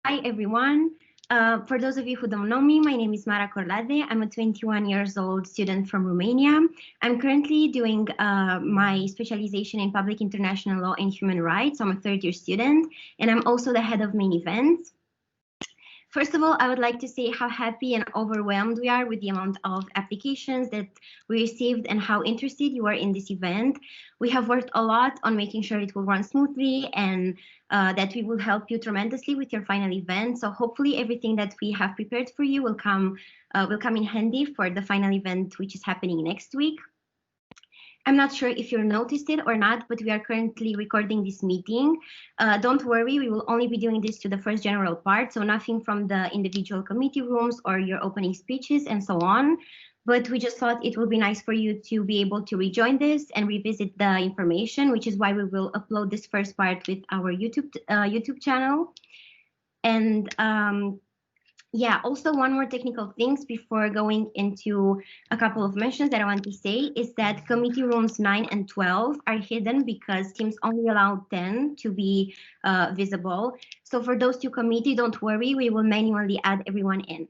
Hi, everyone. For those of you who don't know me, my name is Mara Corlade. I'm a 21 years old student from Romania. I'm currently doing my specialization in public international law and human rights. I'm a third year student, and I'm also the head of main events. First of all, I would like to say how happy and overwhelmed we are with the amount of applications that we received and how interested you are in this event. We have worked a lot on making sure it will run smoothly and that we will help you tremendously with your final event. So hopefully everything that we have prepared for you will come in handy for the final event, which is happening next week. I'm not sure if you noticed it or not, but we are currently recording this meeting. Don't worry, we will only be doing this to the first general part, so nothing from the individual committee rooms or your opening speeches and so on. But we just thought it would be nice for you to be able to rejoin this and revisit the information, which is why we will upload this first part with our YouTube channel. And yeah, also one more technical things before going into a couple of mentions that I want to say is that committee rooms 9 and 12 are hidden because Teams only allow 10 to be visible. So for those two committees, don't worry, we will manually add everyone in.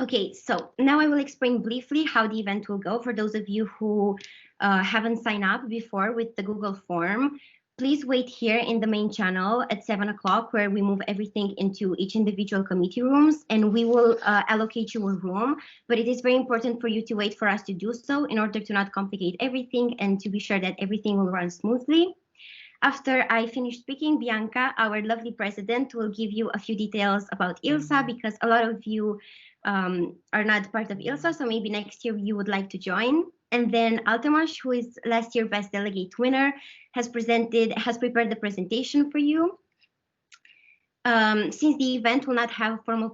Okay, so now I will explain briefly how the event will go for those of you who haven't signed up before with the Google form. Please wait here in the main channel at 7 o'clock where we move everything into each individual committee rooms and we will allocate you a room. But it is very important for you to wait for us to do so in order to not complicate everything and to be sure that everything will run smoothly. After I finish speaking, Bianca, our lovely president, will give you a few details about ILSA because a lot of you are not part of ILSA, so maybe next year you would like to join. And then Altamas, who is last year Best Delegate winner, has prepared the presentation for you. Since the event will not have a formal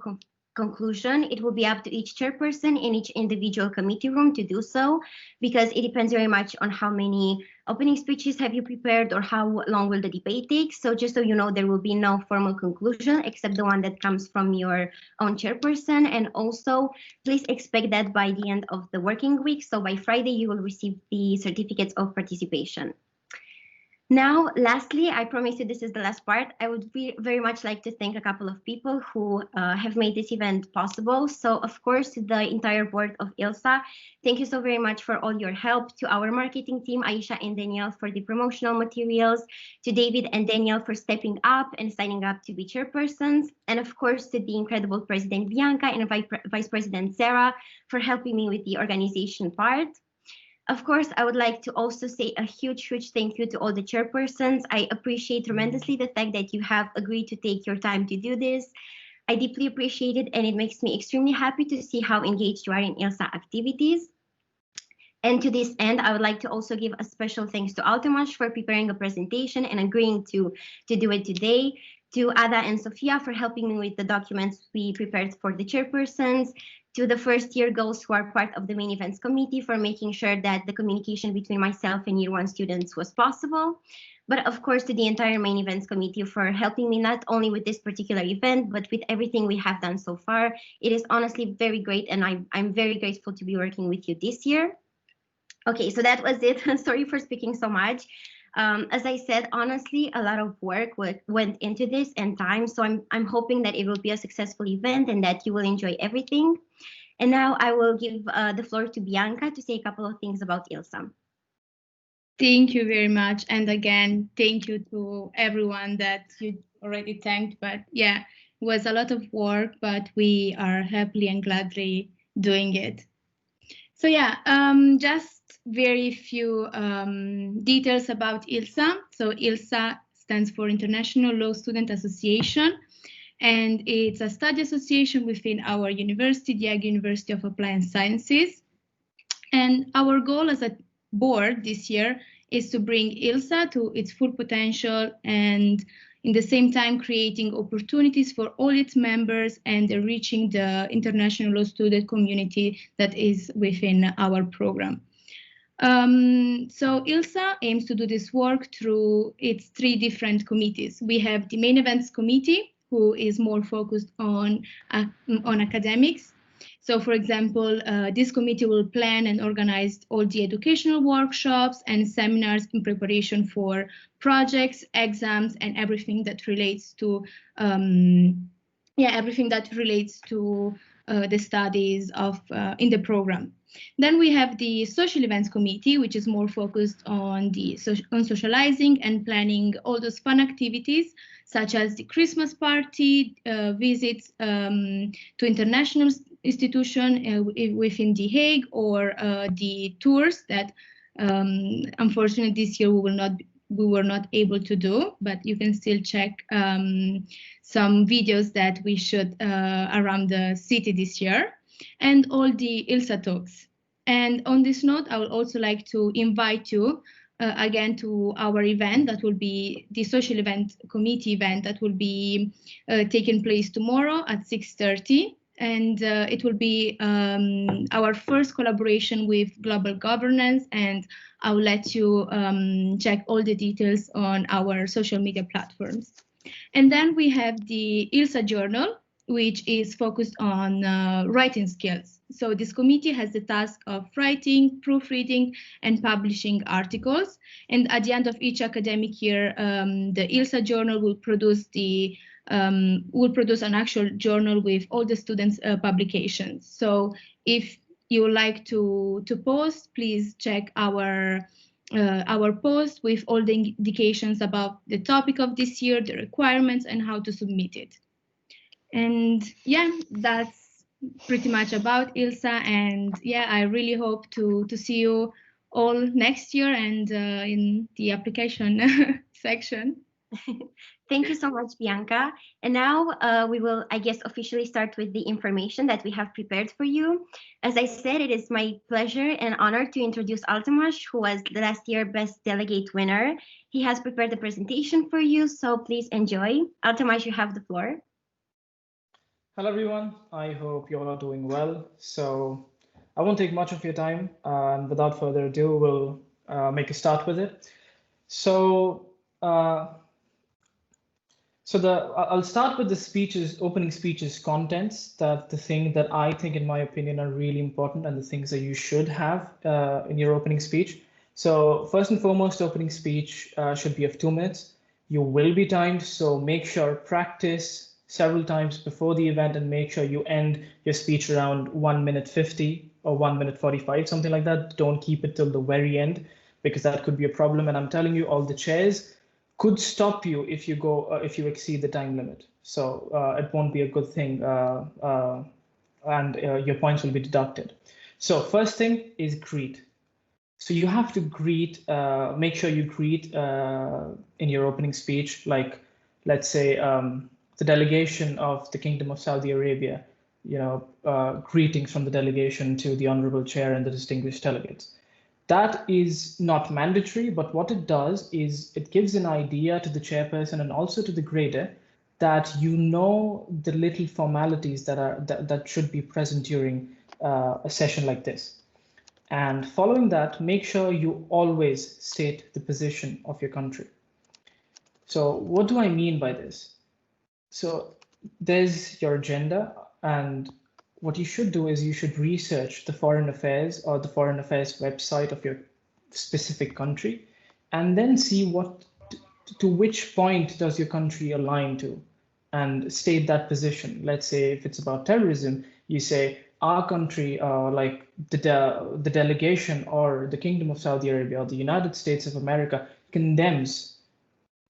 conclusion, it will be up to each chairperson in each individual committee room to do so, because it depends very much on how many opening speeches have you prepared or how long will the debate take. So just so you know, there will be no formal conclusion except the one that comes from your own chairperson. And also, please expect that by the end of the working week, so by Friday, you will receive the certificates of participation. Now, lastly, I promise you this is the last part. I would very much like to thank a couple of people who have made this event possible. So, of course, to the entire board of ILSA, thank you so very much for all your help. To our marketing team, Aisha and Danielle, for the promotional materials. To David and Danielle for stepping up and signing up to be chairpersons. And of course, to the incredible President Bianca and Vice President Sarah for helping me with the organization part. Of course, I would like to also say a huge thank you to all the chairpersons. I appreciate tremendously the fact that you have agreed to take your time to do this. I deeply appreciate it, and it makes me extremely happy to see how engaged you are in ILSA activities. And to this end, I would like to also give a special thanks to Altamas for preparing a presentation and agreeing to do it today. To Ada and Sofia for helping me with the documents we prepared for the chairpersons, to the first year girls who are part of the main events committee for making sure that the communication between myself and year one students was possible. But of course, to the entire main events committee for helping me not only with this particular event, but with everything we have done so far. It is honestly very great, and I'm very grateful to be working with you this year. Okay, so that was it. Sorry for speaking so much. As I said, honestly, a lot of work went into this and time. So I'm hoping that it will be a successful event and that you will enjoy everything. And now I will give the floor to Bianca to say a couple of things about ILSA. Thank you very much. And again, thank you to everyone that you already thanked. But yeah, it was a lot of work, but we are happily and gladly doing it. So yeah, just very few details about ILSA. So ILSA stands for International Law Student Association, and it's a study association within our university, the Hague University of Applied Sciences. And our goal as a board this year is to bring ILSA to its full potential and in the same time creating opportunities for all its members and reaching the international law student community that is within our program. So ILSA aims to do this work through its 3 different committees. We have the main events committee, who is more focused on academics. So, for example, this committee will plan and organize all the educational workshops and seminars in preparation for projects, exams, and everything that relates to the studies of in the program. Then we have the social events committee, which is more focused on on socializing and planning all those fun activities, such as the Christmas party, visits to international institution within The Hague, or the tours that unfortunately this year we were not able to do, but you can still check some videos that we shot around the city this year, and all the ILSA talks. And on this note, I would also like to invite you again to our event that will be the social event committee event that will be taking place tomorrow at 6:30. And it will be our first collaboration with Global Governance, and I'll let you check all the details on our social media platforms. And then we have the ILSA journal, which is focused on writing skills. So this committee has the task of writing, proofreading, and publishing articles. And at the end of each academic year, the ILSA journal will produce an actual journal with all the students' publications. So if you would like to post, please check our post with all the indications about the topic of this year, the requirements, and how to submit it. And yeah, that's pretty much about ILSA. And yeah, I really hope to see you all next year and in the application section. Thank you so much, Bianca. And now we will, I guess, officially start with the information that we have prepared for you. As I said, it is my pleasure and honor to introduce Altamas, who was the last year Best Delegate winner. He has prepared the presentation for you, so please enjoy. Altamas, you have the floor. Hello, everyone. I hope you all are doing well. So I won't take much of your time. And without further ado, we'll make a start with it. I'll start with the speeches, opening speeches contents, that the thing that I think, in my opinion, are really important and the things that you should have in your opening speech. So first and foremost, opening speech should be of 2 minutes. You will be timed, so make sure practice several times before the event and make sure you end your speech around 1 minute 50 or 1 minute 45, something like that. Don't keep it till the very end, because that could be a problem. And I'm telling you, all the chairs could stop you if you exceed the time limit. So it won't be a good thing, and your points will be deducted. So first thing is greet. So you have to greet, make sure you greet in your opening speech, like, let's say, the delegation of the Kingdom of Saudi Arabia, greetings from the delegation to the Honorable Chair and the distinguished delegates. That is not mandatory, but what it does is it gives an idea to the chairperson and also to the grader that you know the little formalities that should be present during a session like this. And following that, make sure you always state the position of your country. So what do I mean by this? So there's your agenda, and what you should do is you should research the foreign affairs or the foreign affairs website of your specific country, and then see to which point does your country align to, and state that position. Let's say if it's about terrorism, you say our country, like the delegation or the Kingdom of Saudi Arabia or the United States of America condemns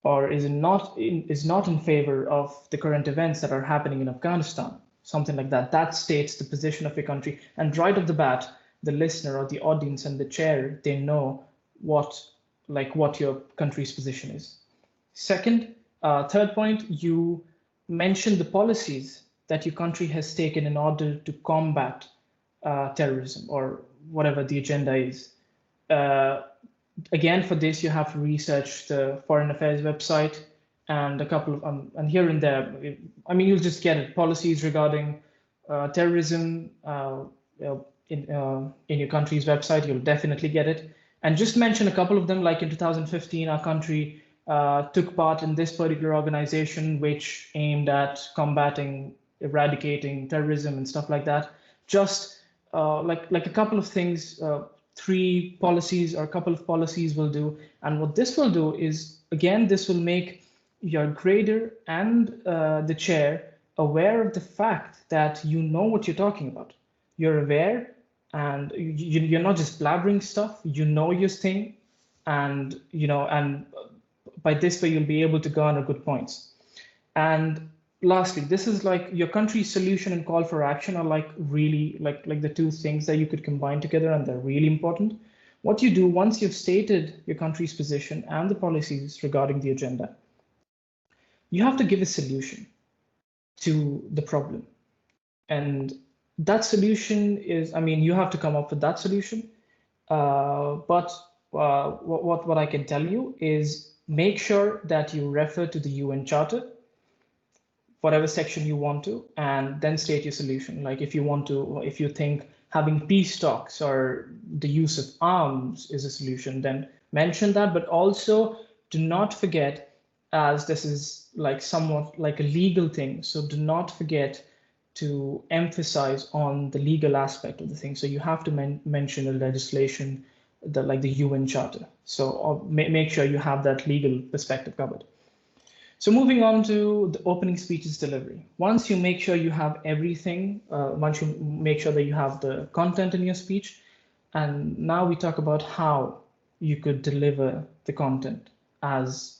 or is not in favor of the current events that are happening in Afghanistan, something like that. That states the position of your country. And right off the bat, the listener or the audience and the chair, they know what your country's position is. Third point, you mention the policies that your country has taken in order to combat terrorism or whatever the agenda is. Again, for this, you have to research the Foreign Affairs website and a couple of, and here and there, I mean, you'll just get it. Policies regarding terrorism in your country's website, you'll definitely get it. And just mention a couple of them, like in 2015, our country took part in this particular organization, which aimed at eradicating terrorism and stuff like that. just like a couple of things, 3 policies or a couple of policies will do. And what this will do is, again, this will make your grader and the chair aware of the fact that you know what you're talking about. You're aware, and you're not just blabbering stuff. You know your thing, and and by this way you'll be able to garner good points. And lastly, this is like your country's solution and call for action are like really like the 2 things that you could combine together, and they're really important. What you do once you've stated your country's position and the policies regarding the agenda, you have to give a solution to the problem. And that solution is, I mean, you have to come up with that solution. But what I can tell you is make sure that you refer to the UN Charter, whatever section you want to, and then state your solution. Like if you think having peace talks or the use of arms is a solution, then mention that, but also do not forget, as this is like somewhat like a legal thing, so do not forget to emphasize on the legal aspect of the thing. So you have to mention the legislation, like the UN Charter. So make sure you have that legal perspective covered. So moving on to the opening speeches delivery. Once you make sure you have everything, once you make sure that you have the content in your speech, and now we talk about how you could deliver the content as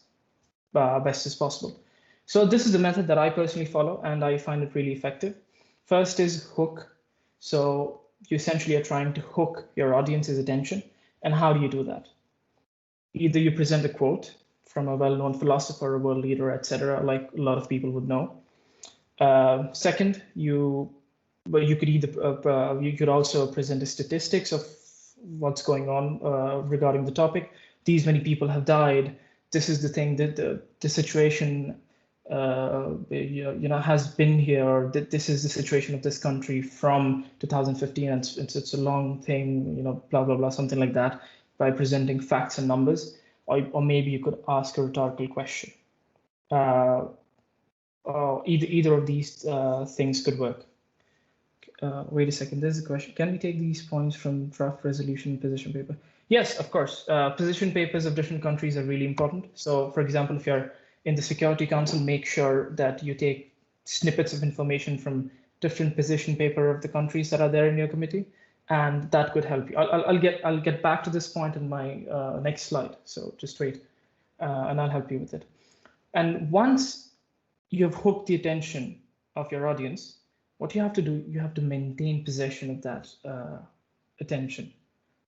best as possible. So this is the method that I personally follow, and I find it really effective. First is hook. So you essentially are trying to hook your audience's attention. And how do you do that? Either you present a quote from a well-known philosopher, a world leader, etc., like a lot of people would know. Second, you could also present the statistics of what's going on regarding the topic. These many people have died. This is the thing that the situation has been here. That this is the situation of this country from 2015, and it's a long thing, blah blah blah, something like that, by presenting facts and numbers. Or maybe you could ask a rhetorical question. Either of these things could work. Wait a second, there's a question. Can we take these points from draft resolution position paper? Yes, of course. Position papers of different countries are really important. So for example, if you're in the Security Council, make sure that you take snippets of information from different position paper of the countries that are there in your committee, and that could help you. I'll get back to this point in my next slide. So just wait, and I'll help you with it. And once you have hooked the attention of your audience, what you have to do, you have to maintain possession of that attention,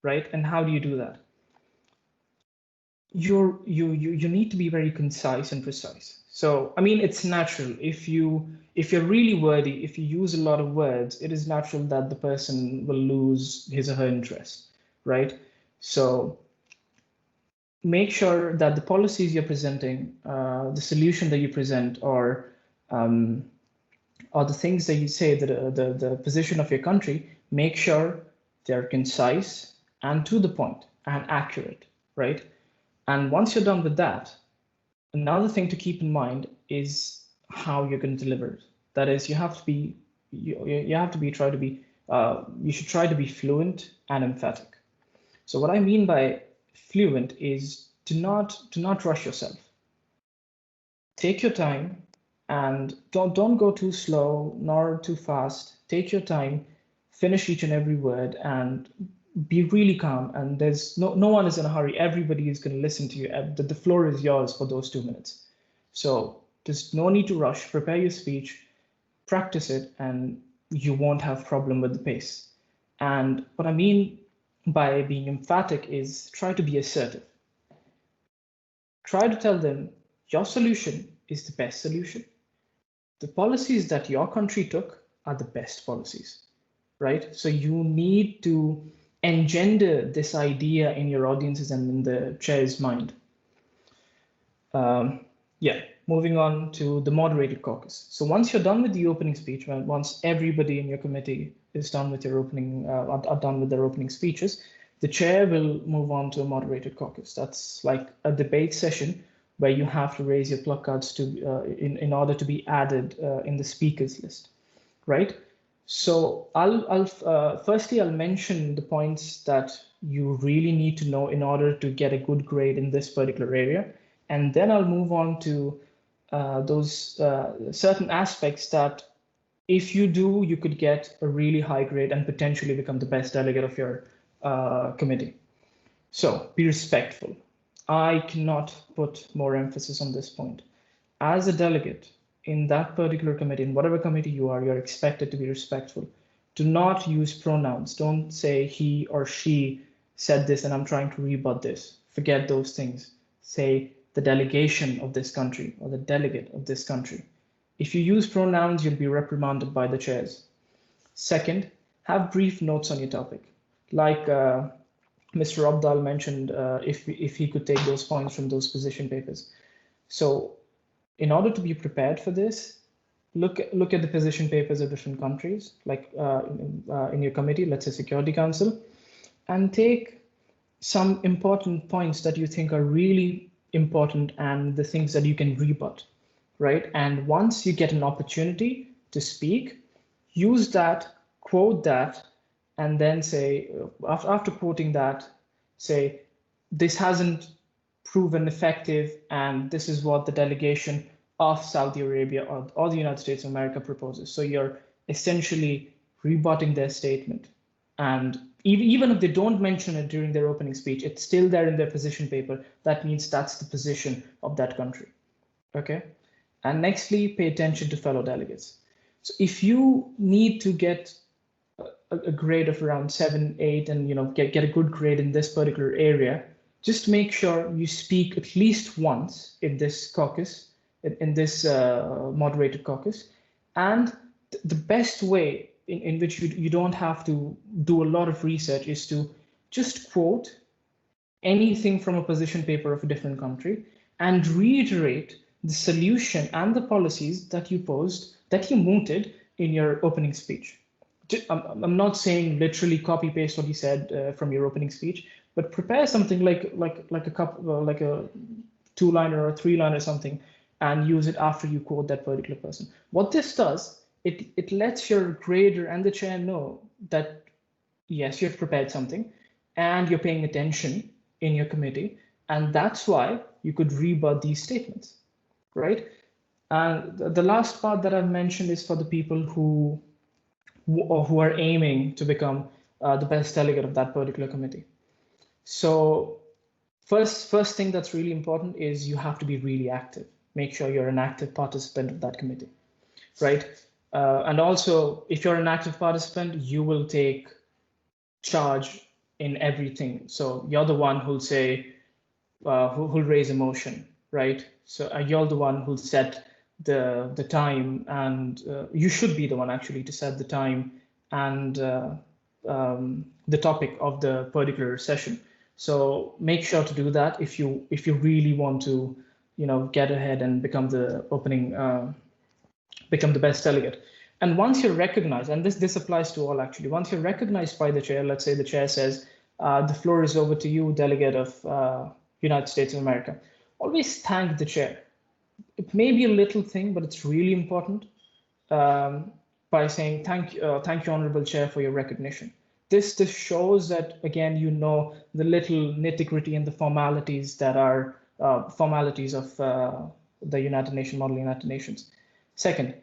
right? And how do you do that? You need to be very concise and precise. So I mean, it's natural if you're really wordy, if you use a lot of words, it is natural that the person will lose his or her interest, right? So make sure that the policies you're presenting, the solution that you present, or the things that you say, the position of your country, make sure they're concise and to the point and accurate, right? And once you're done with that, another thing to keep in mind is how you're going to deliver it. That is, you should try to be fluent and emphatic. So what I mean by fluent is to not rush yourself. Take your time and don't go too slow nor too fast. Take your time, finish each and every word, and be really calm. And there's no one is in a hurry. Everybody is going to listen to you. The floor is yours for those 2 minutes. So there's no need to rush. Prepare your speech, practice it, and you won't have problem with the pace. And what I mean by being emphatic is try to be assertive. Try to tell them your solution is the best solution. The policies that your country took are the best policies, right? So you need to engender this idea in your audiences and in the chair's mind. Yeah, moving on to the moderated caucus. So once you're done with the opening speech, once everybody in your committee is done with your opening, are done with their opening speeches, the chair will move on to a moderated caucus. That's like a debate session where you have to raise your placards to in order to be added in the speakers list, right? So firstly, I'll mention the points that you really need to know in order to get a good grade in this particular area. And then I'll move on to those certain aspects that if you do, you could get a really high grade and potentially become the best delegate of your committee. So be respectful. I cannot put more emphasis on this point. As a delegate in that particular committee, in whatever committee you are, you're expected to be respectful. Do not use pronouns. Don't say he or she said this and I'm trying to rebut this. Forget those things. Say the delegation of this country or the delegate of this country. If you use pronouns, you'll be reprimanded by the chairs. Second, have brief notes on your topic. Like Mr. Abdal mentioned, if he could take those points from those position papers. So in order to be prepared for this, look at the position papers of different countries, like in your committee, let's say Security Council, and take some important points that you think are really important and the things that you can rebut, right? And once you get an opportunity to speak, use that, quote that, and then say, after quoting that, say, this hasn't proven effective, and this is what the delegation of Saudi Arabia or the United States of America proposes. So you're essentially rebutting their statement. And even if they don't mention it during their opening speech, it's still there in their position paper. That means that's the position of that country. Okay. And nextly, pay attention to fellow delegates. So if you need to get a grade of around 7, 8, and get a good grade in this particular area, just make sure you speak at least once in this caucus, in this moderated caucus. And the best way in which you don't have to do a lot of research is to just quote anything from a position paper of a different country and reiterate the solution and the policies that you posed, that you mooted in your opening speech. I'm not saying literally copy paste what he said from your opening speech, but prepare something like a 2-liner or a 3-liner or something, and use it after you quote that particular person. What this does, it lets your grader and the chair know that yes, you've prepared something and you're paying attention in your committee, and that's why you could rebut these statements, right? And the last part that I've mentioned is for the people who are aiming to become the best delegate of that particular committee. So first thing that's really important is you have to be really active. Make sure you're an active participant of that committee, right? And also, if you're an active participant, you will take charge in everything. So you're the one who'll say, who'll raise a motion, right? So you're the one who'll set the time, and you should be the one actually to set the time and the topic of the particular session. So make sure to do that if you really want to, get ahead and become the become the best delegate. And once you're recognized, and this applies to all actually, once you're recognized by the chair, let's say the chair says, the floor is over to you, delegate of United States of America. Always thank the chair. It may be a little thing, but it's really important by saying, thank you, Honorable Chair, for your recognition. This shows that, again, the little nitty-gritty and the formalities that are formalities of the United Nations, Model United Nations. Second,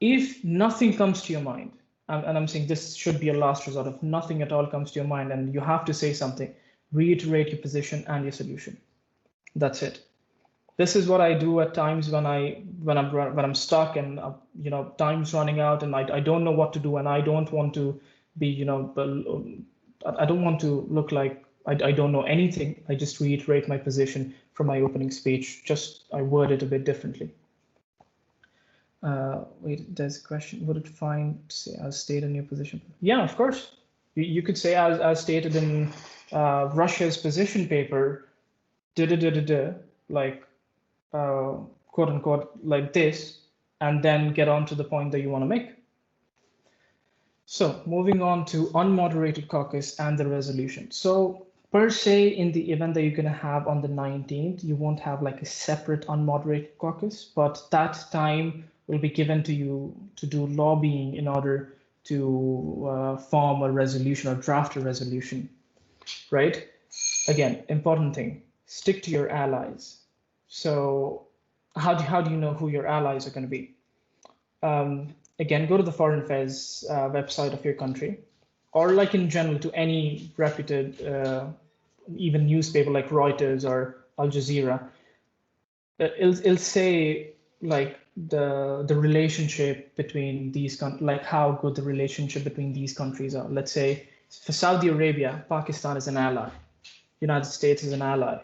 if nothing comes to your mind, and I'm saying this should be a last resort, if nothing at all comes to your mind and you have to say something, reiterate your position and your solution. That's it. This is what I do at times when I'm stuck and time's running out and I don't know what to do, and I don't want to be I don't want to look like I don't know anything. I just reiterate my position from my opening speech. Just I word it a bit differently. Wait, there's a question. Would it fine to say as stated in your position? Yeah, of course. You could say as stated in Russia's position paper, like quote unquote like this, and then get on to the point that you want to make. So moving on to unmoderated caucus and the resolution. So per se, in the event that you're going to have on the 19th, you won't have like a separate unmoderated caucus, but that time will be given to you to do lobbying in order to form a resolution or draft a resolution, right? Again, important thing, stick to your allies. So how do you know who your allies are going to be? Again, go to the foreign affairs website of your country, or like in general to any reputed, even newspaper like Reuters or Al Jazeera. It'll say like the relationship between these like how good the relationship between these countries are. Let's say for Saudi Arabia, Pakistan is an ally, United States is an ally.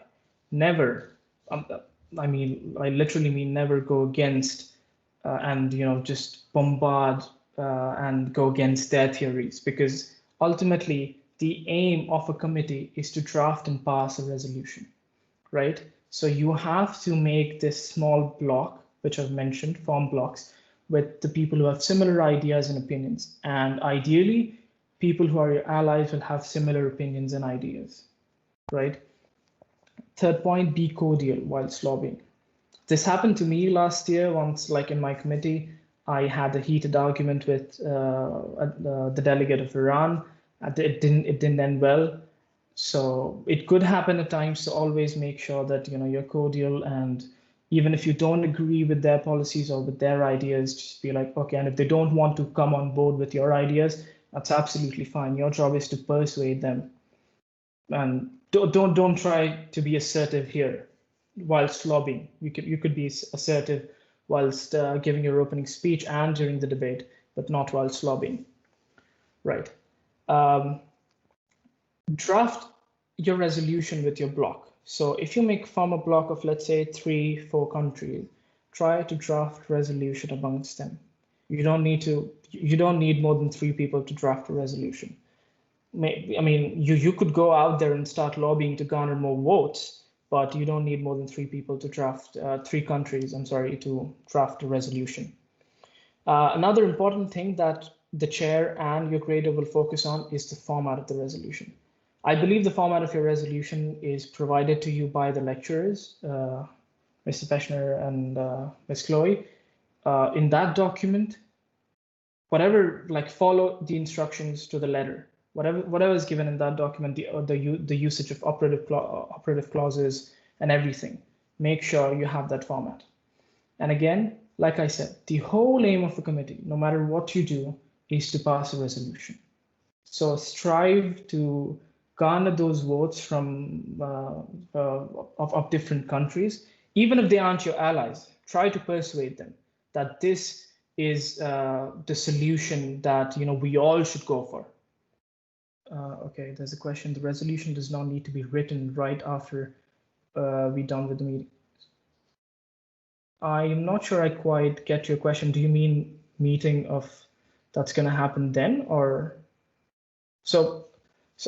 Never, I mean, I literally mean never go against and just bombard and go against their theories, because ultimately the aim of a committee is to draft and pass a resolution, right? So you have to make this small block, which I've mentioned, form blocks, with the people who have similar ideas and opinions. And ideally, people who are your allies will have similar opinions and ideas, right? Third point, be cordial whilst lobbying. This happened to me last year once, like in my committee, I had a heated argument with the delegate of Iran. It didn't end well. So it could happen at times, so always make sure that you're cordial, and even if you don't agree with their policies or with their ideas, just be like, okay, and if they don't want to come on board with your ideas, that's absolutely fine. Your job is to persuade them. And don't try to be assertive here whilst lobbying. You could be assertive whilst giving your opening speech and during the debate, but not whilst lobbying. Right. Draft your resolution with your block. So if you form a block of, let's say, 3-4 countries, try to draft resolution amongst them. You don't need more than 3 people to draft a resolution. I mean, you could go out there and start lobbying to garner more votes, but you don't need more than 3 people to draft 3 countries, I'm sorry, to draft a resolution. Another important thing that the chair and your grader will focus on is the format of the resolution. I believe the format of your resolution is provided to you by the lecturers, Mr. Peschner and Ms. Chloe. In that document, whatever, like, follow the instructions to the letter. Whatever is given in that document, the usage of operative clauses and everything, make sure you have that format. And again, like I said, the whole aim of the committee, no matter what you do, is to pass a resolution. So strive to garner those votes from of different countries, even if they aren't your allies. Try to persuade them that this is the solution that we all should go for. Okay, there's a question. The resolution does not need to be written right after we're done with the meeting. I'm not sure I quite get your question. Do you mean meeting of that's going to happen then, or so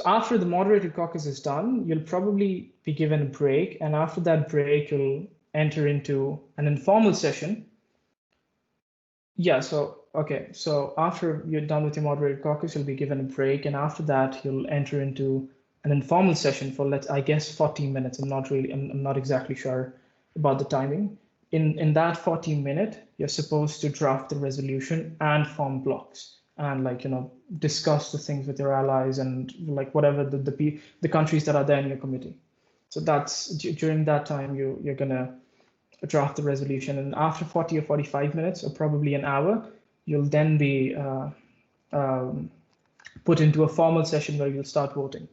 after the moderated caucus is done, you'll probably be given a break, and after that break, you'll enter into an informal session. Yeah, so okay, so after you're done with your moderated caucus, you'll be given a break, and after that, you'll enter into an informal session for, I guess 14 minutes. I'm not exactly sure about the timing. In that 14-minute, you're supposed to draft the resolution and form blocks and discuss the things with your allies and whatever the countries that are there in your committee. So that's during that time you're gonna draft the resolution, and after 40 or 45 minutes, or probably an hour, you'll then be put into a formal session where you'll start voting.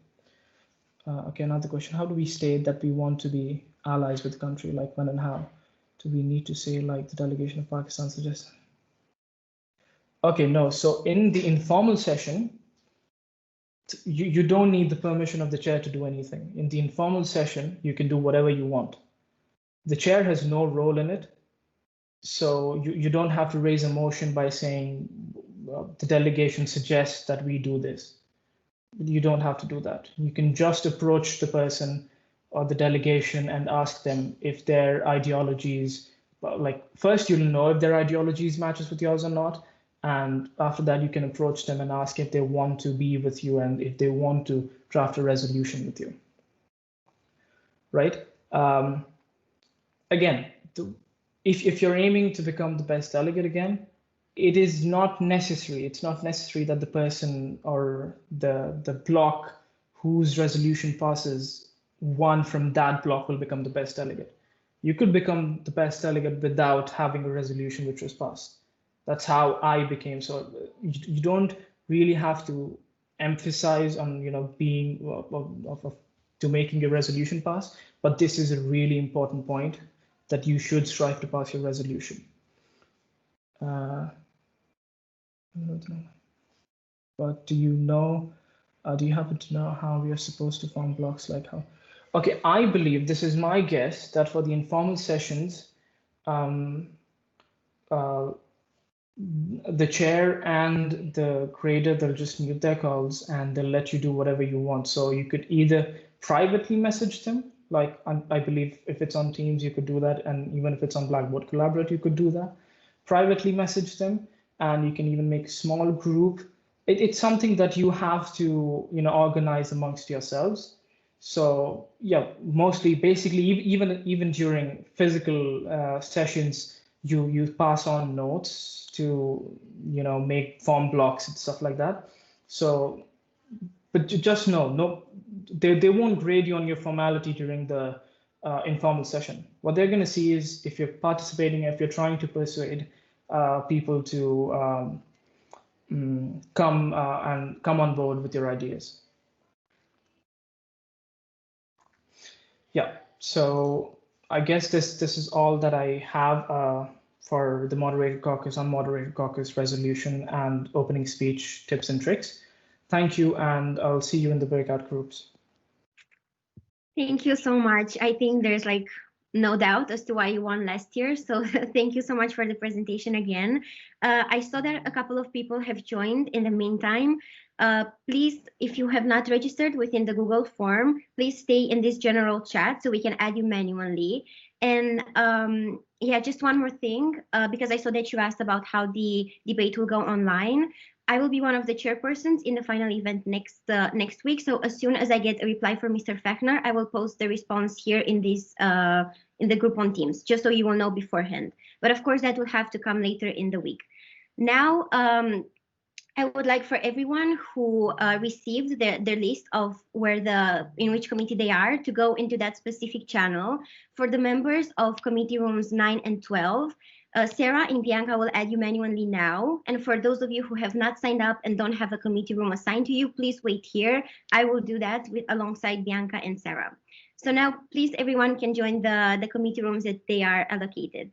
Okay, another question: how do we state that we want to be allies with the country? Like when and how? Do we need to say like the delegation of Pakistan suggests? Okay, no. So in the informal session, you don't need the permission of the chair to do anything. In the informal session, you can do whatever you want. The chair has no role in it. So you don't have to raise a motion by saying the delegation suggests that we do this. You don't have to do that. You can just approach the person or the delegation and ask them if their ideologies, first you'll know if their ideologies matches with yours or not. And after that, you can approach them and ask if they want to be with you and if they want to draft a resolution with you. Right? Again, if you're aiming to become the best delegate again, it is not necessary. It's not necessary that the person or the block whose resolution passes, one from that block will become the best delegate. You could become the best delegate without having a resolution which was passed. That's how I became. So you don't really have to emphasize on being to making your resolution pass, but this is a really important point that you should strive to pass your resolution. But do you happen to know how we are supposed to form blocks, like how? Okay, I believe, this is my guess, that for the informal sessions, the chair and the grader, they'll just mute their calls and they'll let you do whatever you want. So you could either privately message them, like I believe if it's on Teams, you could do that. And even if it's on Blackboard Collaborate, you could do that. Privately message them, and you can even make a small group. It's something that you have to organize amongst yourselves. So yeah, mostly basically even during physical sessions, you pass on notes to make form blocks and stuff like that. So, but just know, they won't grade you on your formality during the informal session. What they're going to see is if you're participating, if you're trying to persuade people to come on board with your ideas. Yeah, so I guess this is all that I have for the moderated caucus, unmoderated caucus resolution, and opening speech tips and tricks. Thank you, and I'll see you in the breakout groups. Thank you so much. I think there's no doubt as to why you won last year. So thank you so much for the presentation again. I saw that a couple of people have joined in the meantime. Please, if you have not registered within the Google form, please stay in this general chat so we can add you manually. And yeah, just one more thing, because I saw that you asked about how the debate will go online. I will be one of the chairpersons in the final event next week. So as soon as I get a reply from Mr. Fechner, I will post the response here in this in the group on Teams, just so you will know beforehand. But of course, that will have to come later in the week. Now, I would like for everyone who received their list of in which committee they are to go into that specific channel. For the members of committee rooms 9 and 12, Sarah and Bianca will add you manually now. And for those of you who have not signed up and don't have a committee room assigned to you, please wait here. I will do that alongside Bianca and Sarah. So now, please, everyone can join the committee rooms that they are allocated.